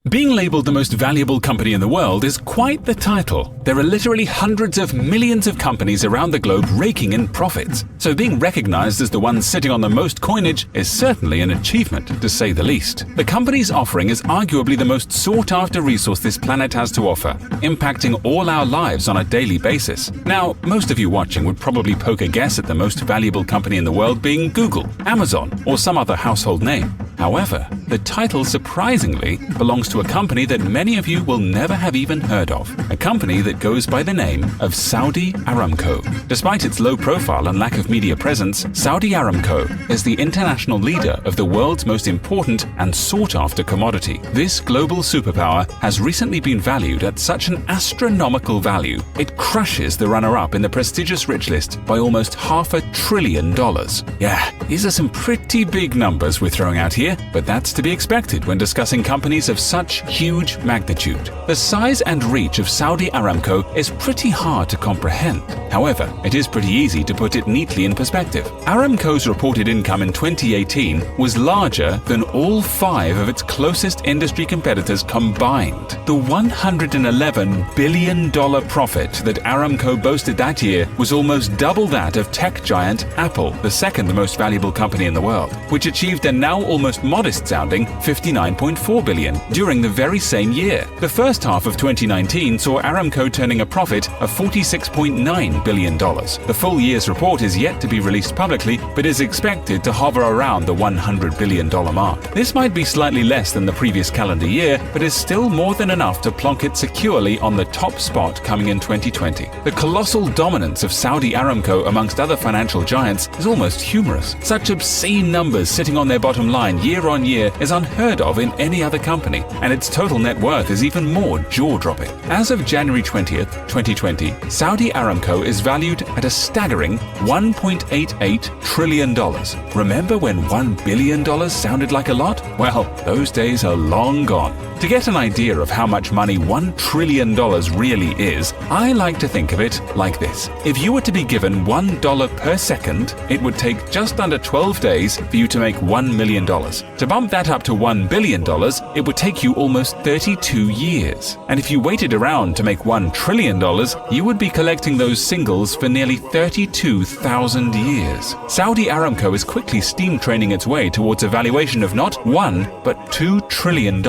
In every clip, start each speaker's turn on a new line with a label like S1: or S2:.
S1: Being labelled the most valuable company in the world is quite the title. There are literally hundreds of millions of companies around the globe raking in profits. So being recognised as the one sitting on the most coinage is certainly an achievement, to say the least. The company's offering is arguably the most sought-after resource this planet has to offer, impacting all our lives on a daily basis. Now, most of you watching would probably poke a guess at the most valuable company in the world being Google, Amazon, or some other household name. However, the title surprisingly belongs to a company that many of you will never have even heard of, a company that goes by the name of Saudi Aramco. Despite its low profile and lack of media presence, Saudi Aramco is the international leader of the world's most important and sought-after commodity. This global superpower has recently been valued at such an astronomical value, it crushes the runner-up in the prestigious rich list by almost $500 billion. Yeah, these are some pretty big numbers we're throwing out here, but that's to be expected when discussing companies of such huge magnitude. The size and reach of Saudi Aramco is pretty hard to comprehend. However, it is pretty easy to put it neatly in perspective. Aramco's reported income in 2018 was larger than all 5 of its closest industry competitors combined. The $111 billion profit that Aramco boasted that year was almost double that of tech giant Apple, the second most valuable company in the world, which achieved a now almost modest-sounding $59.4 billion during the very same year. The first half of 2019 saw Aramco turning a profit of $46.9 billion. The full year's report is yet to be released publicly, but is expected to hover around the $100 billion mark. This might be slightly less than the previous calendar year, but is still more than enough to plonk it securely on the top spot coming in 2020. The colossal dominance of Saudi Aramco amongst other financial giants is almost humorous. Such obscene numbers sitting on their bottom line year on year is unheard of in any other company, and its total net worth is even more jaw-dropping. As of January 20th, 2020, Saudi Aramco is valued at a staggering $1.88 trillion. Remember when $1 billion sounded like a lot? Well, those days are long gone. To get an idea of how much money $1 trillion really is, I like to think of it like this. If you were to be given $1 per second, it would take just under 12 days for you to make $1 million. To bump that up to $1 billion, it would take you almost 32 years. And if you waited around to make $1 trillion, you would be collecting those singles for nearly 32,000 years. Saudi Aramco is quickly steam training its way towards a valuation of not $1, but $2 trillion.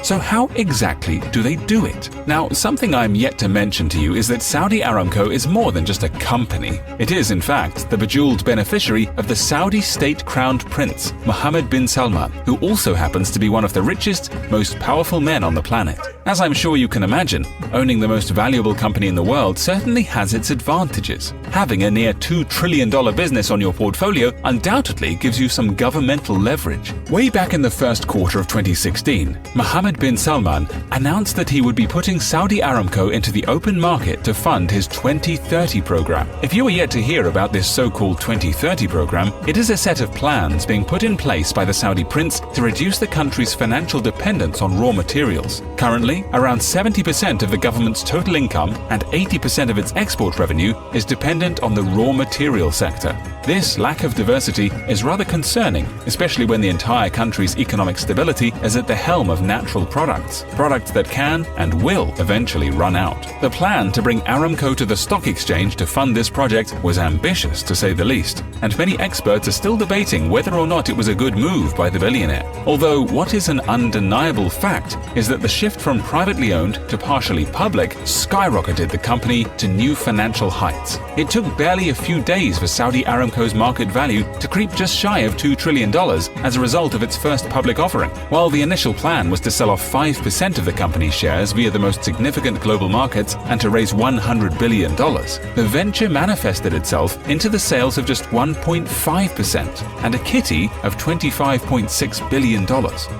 S1: So how exactly do they do it? Now, something I'm yet to mention to you is that Saudi Aramco is more than just a company. It is, in fact, the bejeweled beneficiary of the Saudi state-crowned prince, Mohammed bin Salman, who also happens to be one of the richest, most powerful men on the planet. As I'm sure you can imagine, owning the most valuable company in the world certainly has its advantages. Having a near $2 trillion business on your portfolio undoubtedly gives you some governmental leverage. Way back in the first quarter of 2016, Mohammed bin Salman announced that he would be putting Saudi Aramco into the open market to fund his 2030 program. If you are yet to hear about this so-called 2030 program, it is a set of plans being put in place by the Saudi prince to reduce the country's financial dependence on raw materials. Currently, around 70% of the government's total income and 80% of its export revenue is dependent on the raw material sector. This lack of diversity is rather concerning, especially when the entire country's economic stability is at the helm of natural products that can and will eventually run out. The plan to bring Aramco to the stock exchange to fund this project was ambitious, to say the least, and many experts are still debating whether or not it was a good move by the billionaire. Although what is an undeniable fact is that the shift from privately owned to partially public skyrocketed the company to new financial heights. It took barely a few days for Saudi Aramco's market value to creep just shy of $2 trillion as a result of its first public offering. While the initial plan was to sell off 5% of the company's shares via the most significant global markets and to raise $100 billion, the venture manifested itself into the sales of just 1.5% and a kitty of $25.6 billion.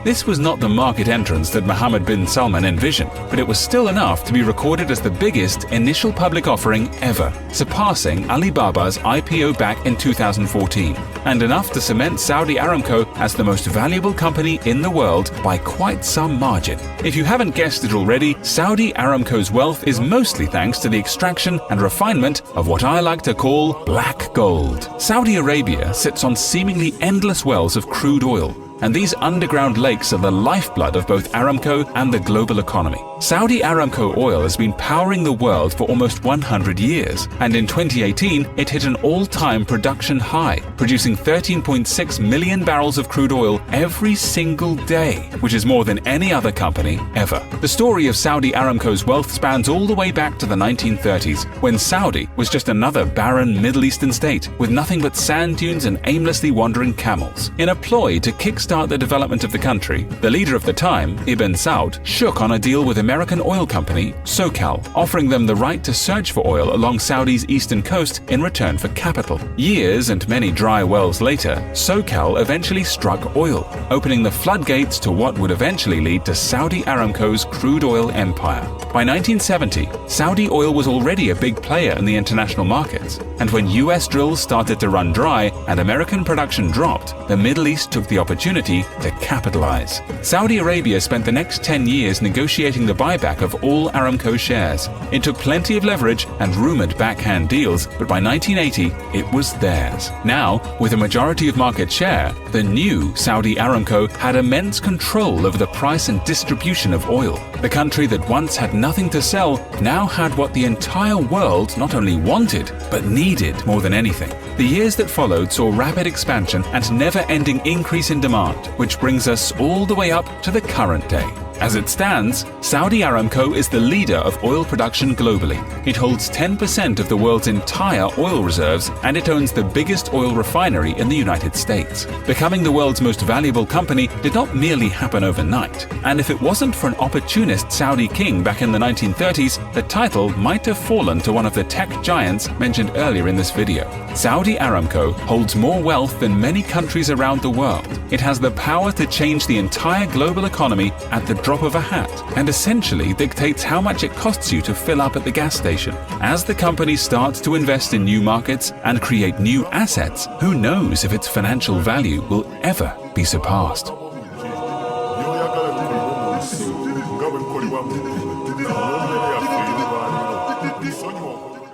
S1: This was not the market entrance that Mohammed bin Salman envisioned, but it was still enough to be recorded as the biggest initial public offering ever, surpassing Alibaba's IPO back in 2014, and enough to cement Saudi Aramco as the most valuable company in the world by quite some margin. If you haven't guessed it already, Saudi Aramco's wealth is mostly thanks to the extraction and refinement of what I like to call black gold. Saudi Arabia sits on seemingly endless wells of crude oil, and these underground lakes are the lifeblood of both Aramco and the global economy. Saudi Aramco oil has been powering the world for almost 100 years, and in 2018 it hit an all-time production high, producing 13.6 million barrels of crude oil every single day, which is more than any other company ever. The story of Saudi Aramco's wealth spans all the way back to the 1930s, when Saudi was just another barren Middle Eastern state with nothing but sand dunes and aimlessly wandering camels. In a ploy to kickstart the development of the country, the leader of the time, Ibn Saud, shook on a deal with American oil company SoCal, offering them the right to search for oil along Saudi's eastern coast in return for capital. Years and many dry wells later, SoCal eventually struck oil, opening the floodgates to what would eventually lead to Saudi Aramco's crude oil empire. By 1970, Saudi oil was already a big player in the international markets, and when US drills started to run dry and American production dropped, the Middle East took the opportunity to capitalize. Saudi Arabia spent the next 10 years negotiating the buyback of all Aramco shares. It took plenty of leverage and rumored backhand deals, but by 1980, it was theirs. Now, with a majority of market share, the new Saudi Aramco had immense control over the price and distribution of oil. The country that once had nothing to sell now had what the entire world not only wanted, but needed more than anything. The years that followed saw rapid expansion and never-ending increase in demand, which brings us all the way up to the current day. As it stands, Saudi Aramco is the leader of oil production globally. It holds 10% of the world's entire oil reserves, and it owns the biggest oil refinery in the United States. Becoming the world's most valuable company did not merely happen overnight, and if it wasn't for an opportunist Saudi king back in the 1930s, the title might have fallen to one of the tech giants mentioned earlier in this video. Saudi Aramco holds more wealth than many countries around the world. It has the power to change the entire global economy at the drop of a hat, and essentially dictates how much it costs you to fill up at the gas station. As the company starts to invest in new markets and create new assets, who knows if its financial value will ever be surpassed.